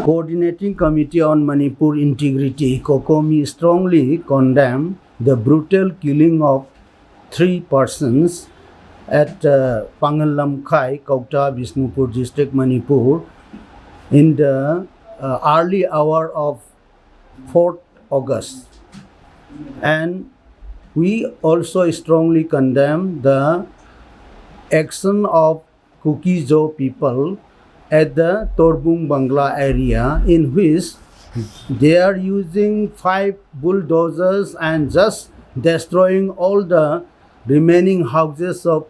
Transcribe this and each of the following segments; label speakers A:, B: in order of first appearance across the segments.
A: Coordinating Committee on Manipur Integrity, COCOMI, strongly condemned the brutal killing of 3 persons at Pangalam Khai, Kwakta, Bishnupur district, Manipur, in the early hour of 4th August. And we also strongly condemn the action of Kuki-Zo people at the Torbung Bangla area, in which they are using 5 bulldozers and just destroying all the remaining houses of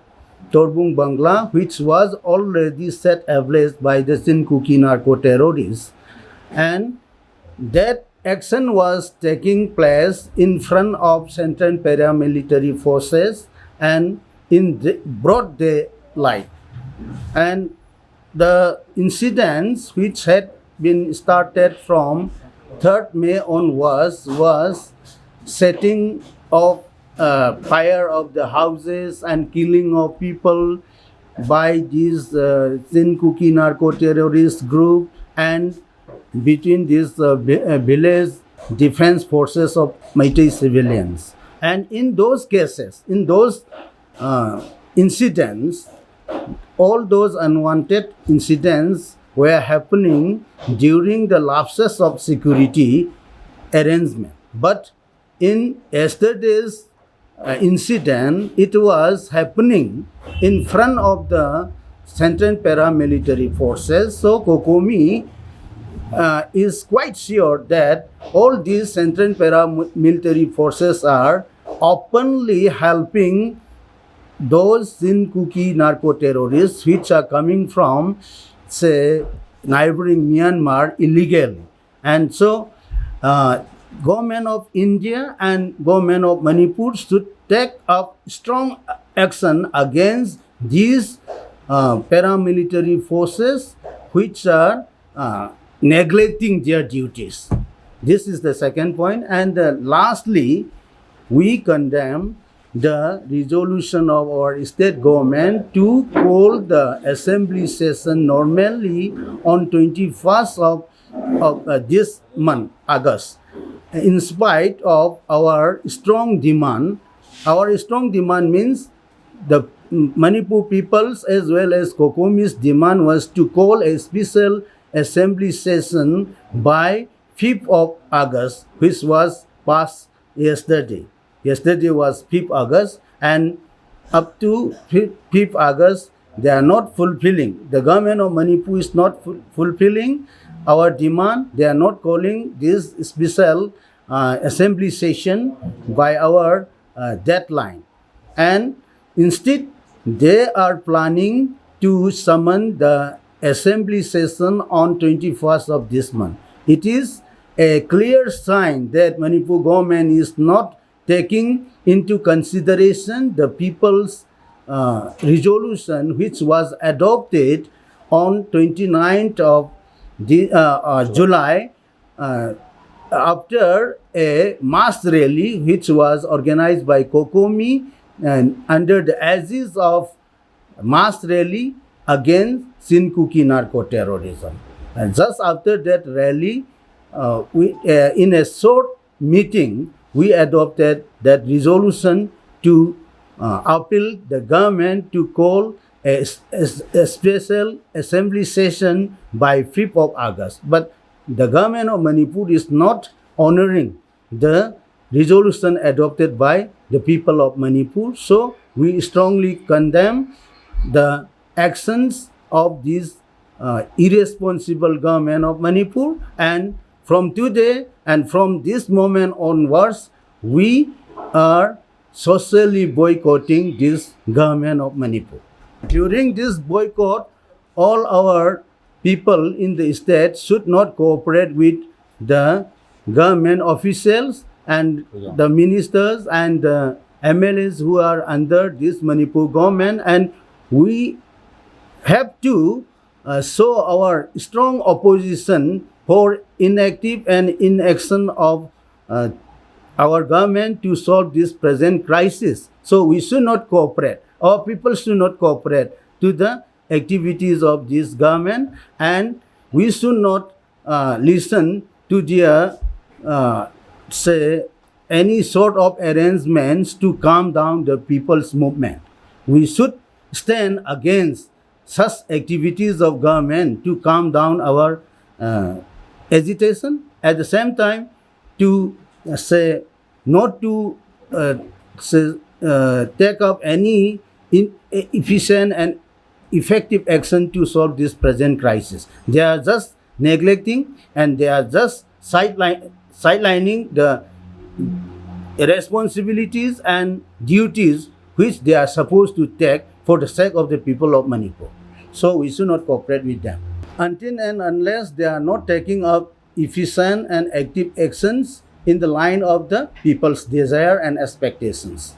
A: Torbung Bangla, which was already set ablaze by the Sinkuki narco-terrorists. And that action was taking place in front of Central paramilitary forces and in the broad daylight. And the incidents which had been started from 3rd May onwards was setting of fire of the houses and killing of people by these Sinkuki narco-terrorist group and between these village defense forces of meitei civilians. And in those cases, in those incidents, all those unwanted incidents were happening during the lapses of security arrangement. But in yesterday's incident, it was happening in front of the Central paramilitary forces. So COCOMI is quite sure that all these Central paramilitary forces are openly helping those Sinkuki narco-terrorists which are coming from, say, neighboring Myanmar illegally. And so, government of India and government of Manipur should take up strong action against these paramilitary forces which are neglecting their duties. This is the second point. And lastly, we condemn the resolution of our state government to call the assembly session normally on 21st of this month, August. In spite of our strong demand. Our strong demand means the Manipur people's as well as COCOMI's demand was to call a special assembly session by 5th of August, which was passed yesterday. Yesterday was 5th August, and up to 5th August, they are not fulfilling. The government of Manipur is not fulfilling our demand. They are not calling this special assembly session by our deadline. And instead, they are planning to summon the assembly session on 21st of this month. It is a clear sign that Manipur government is not taking into consideration the people's resolution which was adopted on 29th of July after a mass rally which was organized by COCOMI and under the aegis of mass rally against Sinkuki narco-terrorism. And just after that rally, in a short meeting, we adopted that resolution to appeal the government to call a special assembly session by 5th of August. But the government of Manipur is not honoring the resolution adopted by the people of Manipur. So we strongly condemn the actions of this irresponsible government of Manipur, and from today and from this moment onwards, we are socially boycotting this government of Manipur. During this boycott, all our people in the state should not cooperate with the government officials and the ministers and the MLAs who are under this Manipur government, and we have to show our strong opposition for inactive and inaction of our government to solve this present crisis. So we should not cooperate. Our people should not cooperate to the activities of this government, and we should not listen to their say any sort of arrangements to calm down the people's movement. We should stand against such activities of government to calm down our agitation. At the same time, to say not to take up any efficient and effective action to solve this present crisis. They are just neglecting and they are just sidelining the responsibilities and duties which they are supposed to take for the sake of the people of Manipur. So we should not cooperate with them. Until and unless they are not taking up efficient and active actions in the line of the people's desire and expectations.